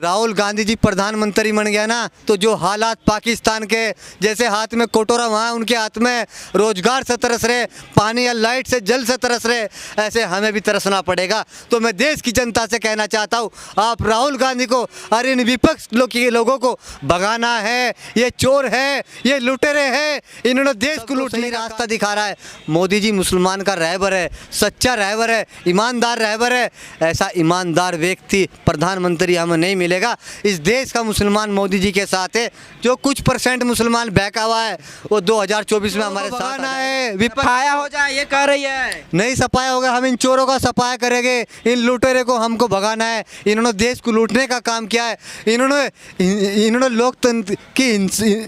राहुल गांधी जी प्रधानमंत्री बन गया ना, तो जो हालात पाकिस्तान के, जैसे हाथ में कोटोरा वहाँ उनके हाथ में रोजगार से तरस रहे, पानी या लाइट से जल से तरस रहे, ऐसे हमें भी तरसना पड़ेगा। तो मैं देश की जनता से कहना चाहता हूँ, आप राहुल गांधी को और इन विपक्ष लोगों को भगाना है। ये चोर है, ये लुटेरे हैं, इन्होंने देश को लूटने का रास्ता दिखा रहा है। मोदी जी मुसलमान का रहबर है, सच्चा रहबर है, ईमानदार रहबर है। ऐसा ईमानदार व्यक्ति प्रधानमंत्री हमें नहीं मिलेगा। इस देश का मुसलमान मोदी जी के साथ है। जो कुछ % मुसलमान बहका हुआ है वो 2024 में हमारे साथ आना है। सफाया हो जाए ये कह रही है। नहीं सफाया होगा, हम इन चोरों का सफाया करेंगे। इन लुटेरे को हमको भगाना है। इन्होंने देश को लूटने का काम किया है। इन्होंने लोकतंत्र की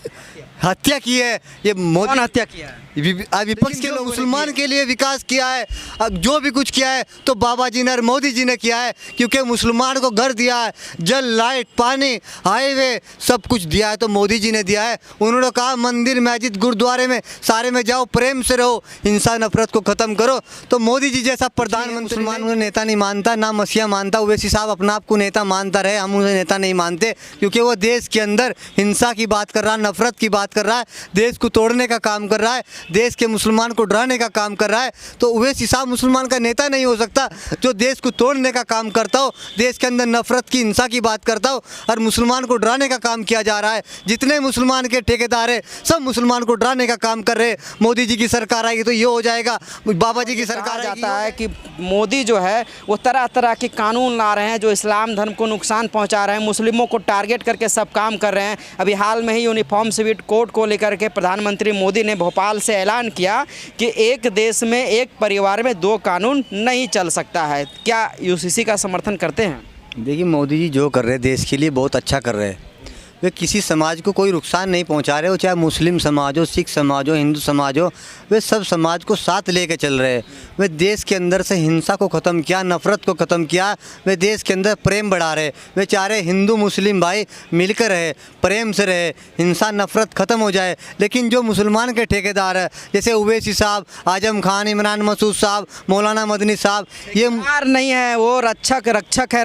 हत्या की है। ये मोदी हत्या किया है? विपक्ष के लोग मुसलमान के लिए विकास किया है। अब जो भी कुछ किया है तो बाबा जी ने और मोदी जी ने किया है, क्योंकि मुसलमान को घर दिया है, जल, लाइट, पानी, हाईवे सब कुछ दिया है तो मोदी जी ने दिया है। उन्होंने कहा मंदिर, मस्जिद, गुरुद्वारे में सारे में जाओ, प्रेम से रहो, हिंसा नफरत को ख़त्म करो। तो मोदी जी जैसा प्रधानमंत्री मुसलमान नेता नहीं मानता, ना मसीहा मानता। ओवैसी साहब अपना आप को नेता मानता रहे, हम उन्हें नेता नहीं मानते, क्योंकि वो देश के अंदर हिंसा की बात कर रहा है, नफरत की बात कर रहा है, देश को तोड़ने का काम कर रहा है, देश के मुसलमान को डराने का काम कर रहा है। तो ओवैसी साहब मुसलमान का नेता नहीं हो सकता जो देश को तोड़ने का काम करता हो, देश के अंदर नफरत की, हिंसा की बात करता हो और मुसलमान को डराने का काम किया जा रहा है। जितने मुसलमान के ठेकेदार है सब मुसलमान को डराने का काम कर रहे हैं। मोदी जी की सरकार आएगी तो ये हो जाएगा, बाबा जी की सरकार जाता है कि मोदी जो है वो तरह तरह के कानून ला रहे हैं जो इस्लाम धर्म को नुकसान पहुंचा रहे हैं, मुस्लिमों को टारगेट करके सब काम कर रहे हैं। अभी हाल में ही यूनिफॉर्म सिविल कोड को लेकर के प्रधानमंत्री मोदी ने भोपाल से ऐलान किया कि एक देश में, एक परिवार में 2 कानून नहीं चल सकता है। क्या यूसीसी का समर्थन करते हैं? देखिए मोदी जी जो कर रहे हैं देश के लिए बहुत अच्छा कर रहे हैं। वे किसी समाज को कोई नुकसान नहीं पहुंचा रहे हो, चाहे मुस्लिम समाज हो, सिख समाज हो, हिंदू समाज हो, वे सब समाज को साथ लेके चल रहे हैं। वे देश के अंदर से हिंसा को ख़त्म किया, नफ़रत को ख़त्म किया। वे देश के अंदर प्रेम बढ़ा रहे। वे चाह रहे हिंदू मुस्लिम भाई मिलकर रहे, प्रेम से रहे, हिंसा नफ़रत ख़त्म हो जाए। लेकिन जो मुसलमान के ठेकेदार है, जैसे ओवैसी साहब, आजम खान, इमरान मसूद साहब, मौलाना मदनी साहब, ये नहीं है, वो रक्षक है।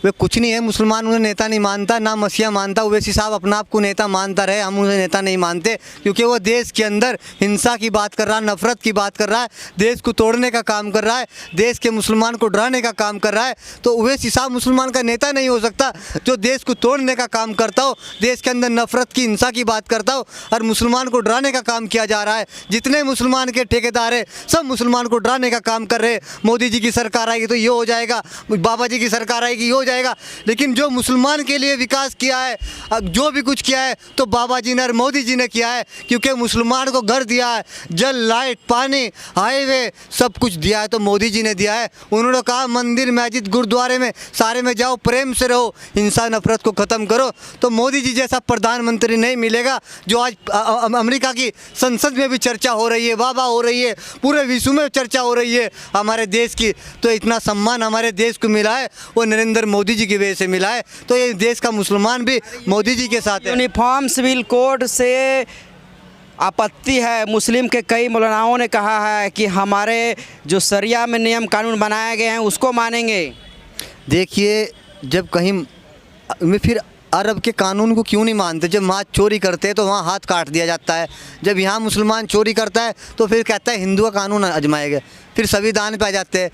वे कुछ नहीं है। मुसलमान उन्हें नेता नहीं मानता, ना मसीहा मानता। ओवैसी साहब अपना आप को नेता मानता रहे, हम उन्हें नेता नहीं मानते, क्योंकि वो देश के अंदर हिंसा की बात कर रहा है, नफरत की बात कर रहा है, देश को तोड़ने का काम कर रहा है, देश के मुसलमान को डराने का काम कर रहा है। तो ओवैसी साहब मुसलमान का नेता नहीं हो सकता जो देश को तोड़ने का काम करता हो, देश के अंदर नफरत की, हिंसा की बात करता हो और मुसलमान को डराने का काम किया जा रहा है। जितने मुसलमान के ठेकेदार है सब मुसलमान को डराने का काम कर रहे हैं। मोदी जी की सरकार आएगी तो ये हो जाएगा, बाबा जी की सरकार आएगी ये हो जाएगा। लेकिन जो मुसलमान के लिए विकास किया है, जो भी कुछ किया है तो बाबा जी ने और मोदी जी ने किया है, क्योंकि मुसलमान को घर दिया है, जल, लाइट, पानी, हाईवे सब कुछ दिया है तो मोदी जी ने दिया है। उन्होंने कहा मंदिर, मस्जिद, गुरुद्वारे में सारे में जाओ, प्रेम से रहो, हिंसा नफरत को ख़त्म करो। तो मोदी जी जैसा प्रधानमंत्री नहीं मिलेगा। जो आज अमेरिका की संसद में भी चर्चा हो रही है, वाह हो रही है, पूरे विश्व में चर्चा हो रही है हमारे देश की, तो इतना सम्मान हमारे देश को मिला है वो नरेंद्र मोदी जी की वजह से मिला है। तो ये देश का मुसलमान भी मोदी जी के साथ है। यूनिफॉर्म सिविल कोड से आपत्ति है। मुस्लिम के कई मौलानाओं ने कहा है कि हमारे जो शरिया में नियम कानून बनाए गए हैं उसको मानेंगे। देखिए जब कहीं में फिर अरब के कानून को क्यों नहीं मानते? जब वहाँ चोरी करते हैं तो वहाँ हाथ काट दिया जाता है। जब यहाँ मुसलमान चोरी करता है तो फिर कहता है हिंदू का कानून आजमाएगा, फिर संविधान पे आ जाते हैं।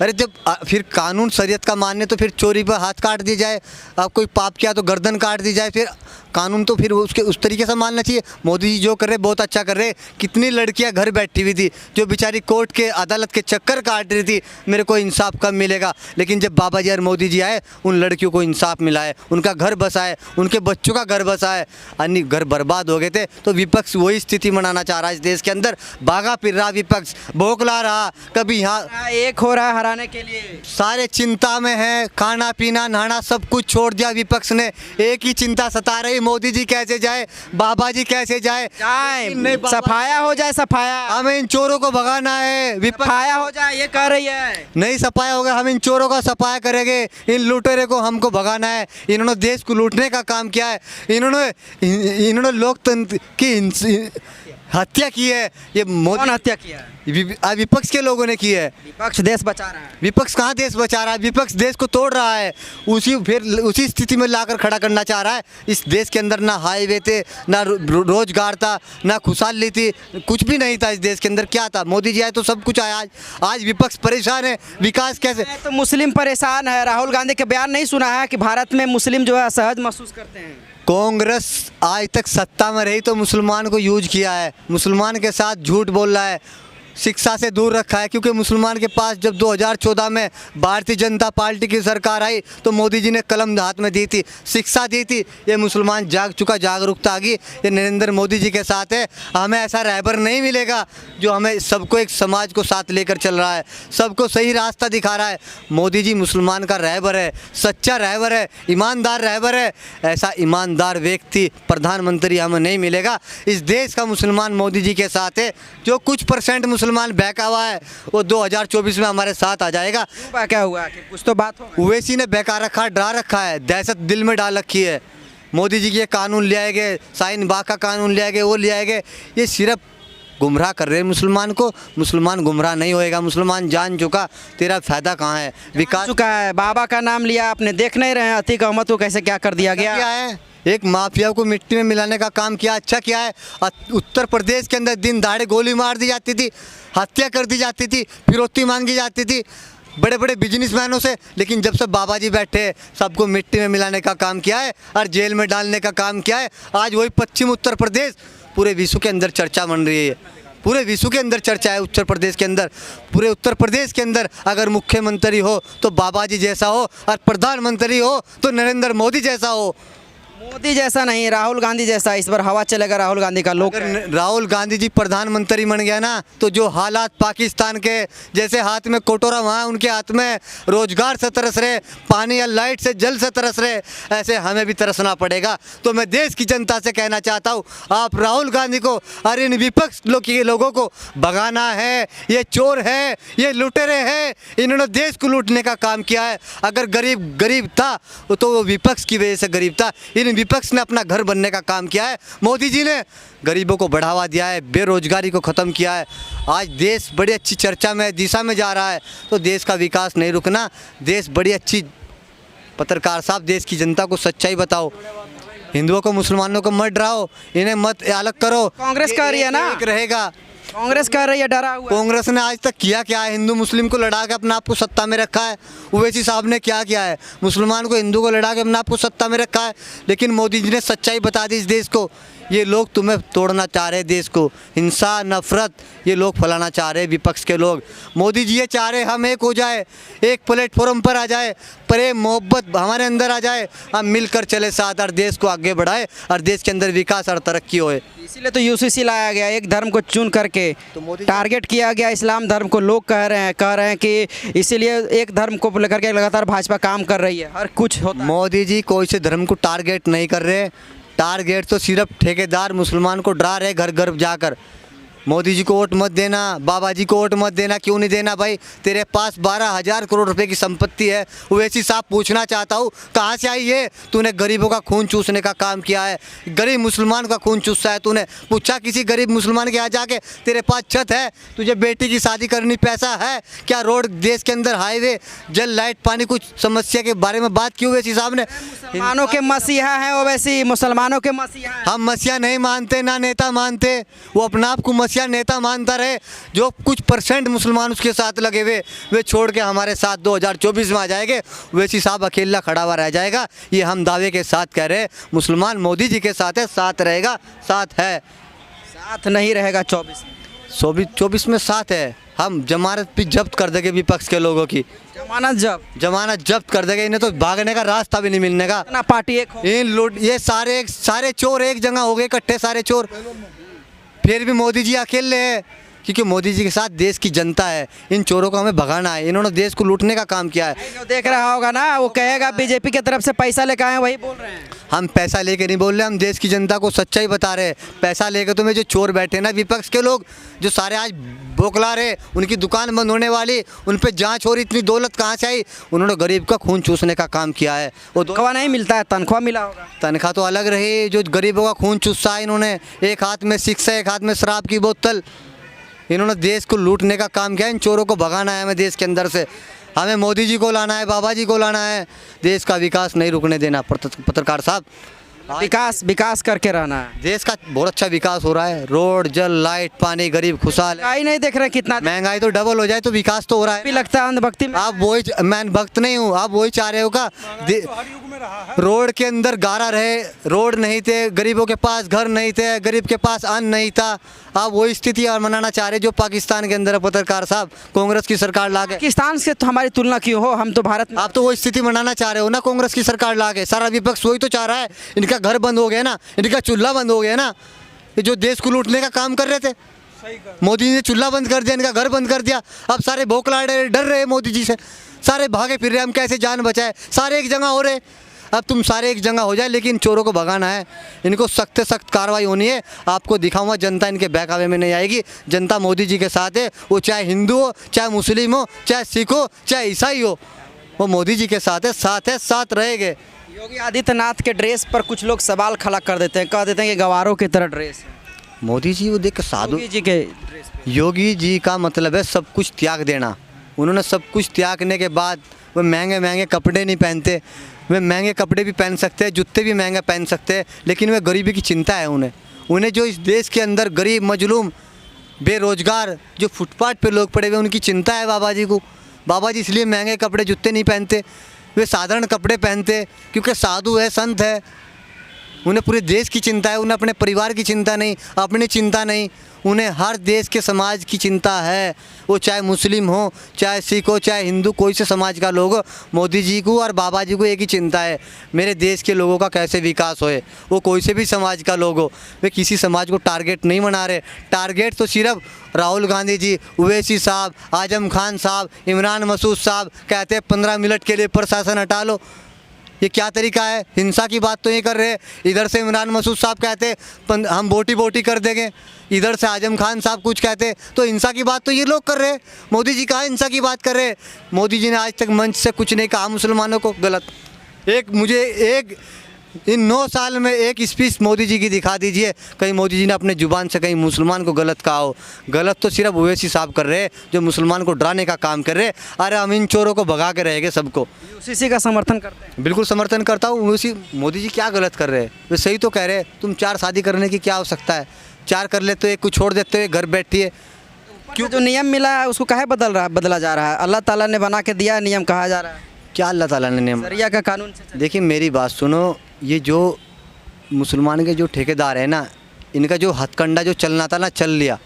अरे जब फिर कानून शरीयत का मानने तो फिर चोरी पर हाथ काट दी जाए, अब कोई पाप किया तो गर्दन काट दी जाए, फिर कानून तो फिर उसके उस तरीके से मानना चाहिए। मोदी जी जो कर रहे बहुत अच्छा कर रहे। कितनी लड़कियां घर बैठी हुई थी जो बेचारी कोर्ट के अदालत के चक्कर काट रही थी, मेरे को इंसाफ कब मिलेगा। लेकिन जब बाबा जी और मोदी जी आए उन लड़कियों को इंसाफ मिला है, उनका घर बसा है, उनके बच्चों का घर बसा है। अन्य घर बर्बाद हो गए थे। तो विपक्ष वही स्थिति बनाना चाह रहा है इस देश के अंदर। भागा फिर रहा विपक्ष, भोखला रहा, कभी यहाँ एक हो रहा है हराने के लिए। सारे चिंता में है, खाना पीना नहाना सब कुछ छोड़ दिया विपक्ष ने। एक ही चिंता सता रही, मोदी जी कैसे जाए, बाबा जी कैसे जाए, सफाया हो जाए। सफाया, हमें इन चोरों को भगाना है। सफाया हो जाए ये कह रही है। नहीं सफाया होगा, हम इन चोरों का सफाया करेंगे। इन लुटेरे को हमको भगाना है। इन्होंने देश को लूटने का काम किया है। इन्होंने लोकतंत्र की हत्या की है। ये मोदी हत्या किया है? विपक्ष के लोगों ने की है। विपक्ष देश बचा रहा है। विपक्ष कहाँ देश बचा रहा है, विपक्ष देश को तोड़ रहा है। उसी स्थिति में लाकर खड़ा करना चाह रहा है। इस देश के अंदर ना हाईवे थे, ना रोजगार था, ना खुशहाली थी, कुछ भी नहीं था इस देश के अंदर। क्या था? मोदी जी आए तो सब कुछ आया। आज विपक्ष परेशान है, विकास कैसे? तो मुस्लिम परेशान है। राहुल गांधी के बयान नहीं सुना है कि भारत में मुस्लिम जो है असहज महसूस करते हैं। कांग्रेस आज तक सत्ता में रही तो मुसलमान को यूज किया है, मुसलमान के साथ झूठ बोल रहा है, शिक्षा से दूर रखा है। क्योंकि मुसलमान के पास जब 2014 में भारतीय जनता पार्टी की सरकार आई तो मोदी जी ने कलम हाथ में दी थी, शिक्षा दी थी। ये मुसलमान जाग चुका, जागरूकता आ गई। ये नरेंद्र मोदी जी के साथ है। हमें ऐसा रहबर नहीं मिलेगा जो हमें सबको एक समाज को साथ लेकर चल रहा है, सबको सही रास्ता दिखा रहा है। मोदी जी मुसलमान का रहबर है, सच्चा रहबर है, ईमानदार रहबर है। ऐसा ईमानदार व्यक्ति प्रधानमंत्री हमें नहीं मिलेगा। इस देश का मुसलमान मोदी जी के साथ है। जो कुछ परसेंट मुसलमान बहका हुआ है वो 2024 में हमारे साथ आ जाएगा। क्या हुआ कि कुछ तो बात हो। ओवैसी ने बहका रखा, डरा रखा है, दहशत दिल में डाल रखी है। मोदी जी के कानून ले आएंगे, शाहीन बाग का कानून ले आएंगे, वो ले आएंगे। ये सिर्फ गुमराह कर रहे हैं मुसलमान को। मुसलमान गुमराह नहीं होएगा। मुसलमान जान चुका तेरा फायदा कहाँ है, विकास चुका है। बाबा का नाम लिया आपने, देख नहीं रहे हैं अतीक अहमद को कैसे क्या कर दिया गया है। एक माफिया को मिट्टी में मिलाने का काम किया। अच्छा किया है। उत्तर प्रदेश के अंदर दिन दहाड़े गोली मार दी जाती थी, हत्या कर दी जाती थी, फिरौती मांगी जाती थी बड़े बड़े बिजनेसमैनों से। लेकिन जब से बाबा जी बैठे, सबको मिट्टी में मिलाने का काम किया है और जेल में डालने का काम किया है। आज वही पश्चिम उत्तर प्रदेश पूरे विश्व के अंदर चर्चा बन रही है। पूरे विश्व के अंदर चर्चा है उत्तर प्रदेश के अंदर। पूरे उत्तर प्रदेश के अंदर अगर मुख्यमंत्री हो तो बाबा जी जैसा हो और प्रधानमंत्री हो तो नरेंद्र मोदी जैसा हो। मोदी जैसा नहीं, राहुल गांधी जैसा। इस बार हवा चलेगा राहुल गांधी का। लोग अगर राहुल गांधी जी प्रधानमंत्री बन गया ना तो जो हालात पाकिस्तान के जैसे हाथ में कोटोरा वहाँ उनके हाथ में रोजगार से तरस रहे, पानी या लाइट से जल से तरस रहे, ऐसे हमें भी तरसना पड़ेगा। तो मैं देश की जनता से कहना चाहता हूँ, आप राहुल गांधी को और इन विपक्ष लोगों को भगाना है। ये चोर है, ये लुटेरे हैं, इन्होंने देश को लूटने का काम किया है। अगर गरीब था तो वो विपक्ष की वजह से गरीब था। इन विपक्ष ने अपना घर बनने का काम किया है। मोदी जी ने गरीबों को बढ़ावा दिया है, बेरोजगारी को ख़त्म किया है। आज देश बड़ी अच्छी चर्चा में दिशा में जा रहा है। तो देश का विकास नहीं रुकना। देश बड़ी अच्छी, पत्रकार साहब देश की जनता को सच्चाई बताओ। हिंदुओं को मुसलमानों को मत डराओ, इन्हें मत अलग करो। कांग्रेस कर रही है ना, एक रहेगा। कांग्रेस कर रही है डरा हुआ। कांग्रेस ने आज तक किया क्या है? हिंदू मुस्लिम को लड़ा के अपने आप को सत्ता में रखा है। ओवैसी साहब ने क्या किया है? मुसलमान को हिंदू को लड़ा के अपने आप को सत्ता में रखा है। लेकिन मोदी जी ने सच्चाई बता दी इस देश को। ये लोग तुम्हें तोड़ना चाह रहे हैं देश को, हिंसा नफरत ये लोग फैलाना चाह रहे हैं विपक्ष के लोग। मोदी जी ये चाह रहे हम एक हो जाए, एक प्लेटफॉर्म पर आ जाए, प्रेम मोहब्बत हमारे अंदर आ जाए, हम मिलकर चले साथ और देश को आगे बढ़ाए और देश के अंदर विकास और तरक्की होए। इसीलिए तो यूसीसी लाया गया, एक धर्म को चुन करके टारगेट किया गया इस्लाम धर्म को। लोग कह रहे हैं कि इसीलिए एक धर्म को लेकर के लगातार भाजपा काम कर रही है। हर कुछ होता है। मोदी जी कोई से धर्म को टारगेट नहीं कर रहे। टारगेट तो सिर्फ ठेकेदार मुसलमान को डरा रहे घर घर जाकर। मोदी जी को वोट मत देना, बाबा जी को वोट मत देना। क्यों नहीं देना भाई? तेरे पास 12,000 करोड़ रुपए की संपत्ति है। ओवैसी साहब पूछना चाहता हूँ कहाँ से आई ये? तूने गरीबों का खून चूसने का काम किया है, गरीब मुसलमान का खून चूसा है। तूने पूछा किसी गरीब मुसलमान के यहाँ जाके तेरे पास छत है, तुझे बेटी की शादी करनी पैसा है क्या? रोड देश के अंदर हाईवे जल लाइट पानी कुछ समस्या के बारे में बात की ओवैसी साहब ने? मुसलमानों के मसीहा हैं ओवैसी, मुसलमानों के मसीहा हैं। हम मसीहा नहीं मानते ना नेता मानते। वो अपना आप को मसीहा नेता मानता रहे। जो कुछ परसेंट मुसलमान उसके साथ लगे हुए वे छोड़ के हमारे साथ 2024 में आ जाएंगे। ओवैसी साहब अकेला खड़ा हुआ रह जाएगा। ये हम दावे के साथ कह रहे हैं। मुसलमान मोदी जी के साथ है, साथ रहेगा, साथ है, साथ नहीं रहेगा 24 में साथ है। हम जमानत भी जब्त कर देंगे विपक्ष के लोगों की। जमानत जब्त कर देंगे। इन्हें तो भागने का रास्ता भी नहीं मिलने का। ना पार्टी एक हो। इन लूट ये सारे चोर एक जगह हो गए इकट्ठे, सारे चोर। फिर भी मोदी जी अकेले हैं क्योंकि मोदी जी के साथ देश की जनता है। इन चोरों को हमें भगाना है। इन्होंने देश को लूटने का काम किया है। जो देख रहा होगा ना वो कहेगा बीजेपी की तरफ से पैसा लेकर आए, वही बोल रहे हैं। हम पैसा लेके नहीं बोल रहे, हम देश की जनता को सच्चाई बता रहे हैं। पैसा लेके तुम्हें जो चोर बैठे ना विपक्ष के लोग, जो सारे आज बोखला रहे, उनकी दुकान बंद होने वाली, उन पर जाँच हो रही, इतनी दौलत कहाँ से आई? उन्होंने गरीब का खून चूसने का काम किया है। वो तनख्वाह नहीं मिलता है, तनख्वाह मिला होगा। तनख्वाह तो अलग रही। जो गरीबों का खून चूसा है इन्होंने, एक हाथ में शिक्षा, एक हाथ में शराब की बोतल। इन्होंने देश को लूटने का काम किया। इन चोरों को भगाना है हमें देश के अंदर से। हमें मोदी जी को लाना है, बाबा जी को लाना है। देश का विकास नहीं रुकने देना। पत्रकार साहब, विकास करके रहना है। देश का बहुत अच्छा विकास हो रहा है। रोड, जल, लाइट, पानी, गरीब खुशहाल है। महंगाई नहीं देख रहे कितना महंगाई तो डबल हो जाए तो विकास तो हो रहा भी है। लगता है अंधभक्ति में। आप वही, मैं भक्त नहीं हूँ, आप वही चाह रहे हो का रोड के अंदर गारा रहे, रोड नहीं थे, गरीबों के पास घर नहीं थे, गरीब के पास अन्न नहीं था। आप वही स्थिति और मनाना चाह रहे जो पाकिस्तान के अंदर है। पत्रकार साहब, कांग्रेस की सरकार लाके पाकिस्तान से तो हमारी तुलना क्यों हो, हम तो भारत में। आप तो वो स्थिति मनाना चाह रहे हो ना, कांग्रेस की सरकार लाके। सारा विपक्ष वही तो चाह रहा है। इनका घर बंद हो गया ना, इनका चूल्हा बंद हो गया ना। ये जो देश को लूटने का काम कर रहे थे, मोदी जी ने चूल्हा बंद कर दिया, इनका घर बंद कर दिया। अब सारे भौखला डर रहे मोदी जी से, सारे भागे फिर रहे हम कैसे जान बचाए। सारे एक जगह हो रहे। अब तुम सारे एक जगह हो जाए, लेकिन चोरों को भगाना है। इनको सख्त से सख्त कार्रवाई होनी है। आपको दिखाऊंगा, जनता इनके बहकावे में नहीं आएगी। जनता मोदी जी के साथ है। वो चाहे हिंदू हो, चाहे मुस्लिम हो, चाहे सिख हो, चाहे ईसाई हो, वो मोदी जी के साथ है, साथ रहेंगे। योगी आदित्यनाथ के ड्रेस पर कुछ लोग सवाल खड़ा कर देते हैं, कह देते हैं कि गवारों की तरह ड्रेस है। मोदी जी वो देख के साधु। योगी जी के ड्रेस पे। योगी जी का मतलब है सब कुछ त्याग देना। उन्होंने सब कुछ त्यागने के बाद वो महंगे महंगे कपड़े नहीं पहनते। वे महंगे कपड़े भी पहन सकते हैं, जूते भी महंगे पहन सकते हैं, लेकिन वे गरीबी की चिंता है उन्हें जो इस देश के अंदर गरीब, मजलूम, बेरोजगार, जो फुटपाथ पे लोग पड़े हुए, उनकी चिंता है बाबा जी को। बाबा जी इसलिए महंगे कपड़े, जूते नहीं पहनते। वे साधारण कपड़े पहनते क्योंकि साधु है, संत है। उन्हें पूरे देश की चिंता है। उन्हें अपने परिवार की चिंता नहीं, अपनी चिंता नहीं। उन्हें हर देश के समाज की चिंता है। वो चाहे मुस्लिम हो, चाहे सिख हो, चाहे हिंदू, कोई से समाज का लोग हो, मोदी जी को और बाबा जी को एक ही चिंता है, मेरे देश के लोगों का कैसे विकास होए। वो कोई से भी समाज का लोग हो, वे किसी समाज को टारगेट नहीं बना रहे। टारगेट तो सिर्फ राहुल गांधी जी, ओवैसी साहब, आजम खान साहब, इमरान मसूद साहब कहते हैं 15 मिनट के लिए प्रशासन हटा लो। ये क्या तरीका है? हिंसा की बात तो ये कर रहे हैं। इधर से इमरान मसूद साहब कहते हम बोटी कर देंगे, इधर से आजम खान साहब कुछ कहते, तो हिंसा की बात तो ये लोग कर रहे हैं। मोदी जी कहाँ हिंसा की बात कर रहे हैं? मोदी जी ने आज तक मंच से कुछ नहीं कहा मुसलमानों को गलत। मुझे इन 9 साल में एक स्पीच मोदी जी की दिखा दीजिए, कहीं मोदी जी ने अपने जुबान से कहीं मुसलमान को गलत कहा हो। गलत तो सिर्फ ओवैसी साहब कर रहे हैं, जो मुसलमान को डराने का काम कर रहे हैं। अरे हम इन चोरों को भगा के रहेंगे सबको। यूसीसी का समर्थन करते हैं। बिल्कुल समर्थन करता हूँ। ओवैसी मोदी जी क्या गलत कर रहे हैं? वे सही तो कह रहे हैं। तुम 4 शादी करने की क्या आवश्यकता है? 4 कर लेते हो, एक को छोड़ देते हो, घर बैठिए। क्यों जो नियम मिला है उसको काहे बदला जा रहा है? अल्लाह ताला ने बना के दिया नियम, कहा जा रहा है क्या अल्लाह ताला ने नियम? शरिया का कानून से। देखिए मेरी बात सुनो, ये जो मुसलमान के जो ठेकेदार है ना, इनका जो हथकंडा जो चलना था ना, चल लिया।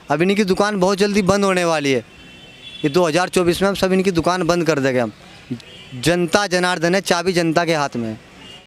अब इनकी दुकान बहुत जल्दी बंद होने वाली है। ये 2024 में हम सब इनकी दुकान बंद कर देंगे हम। जनता जनार्दन है, चाबी जनता के हाथ में है।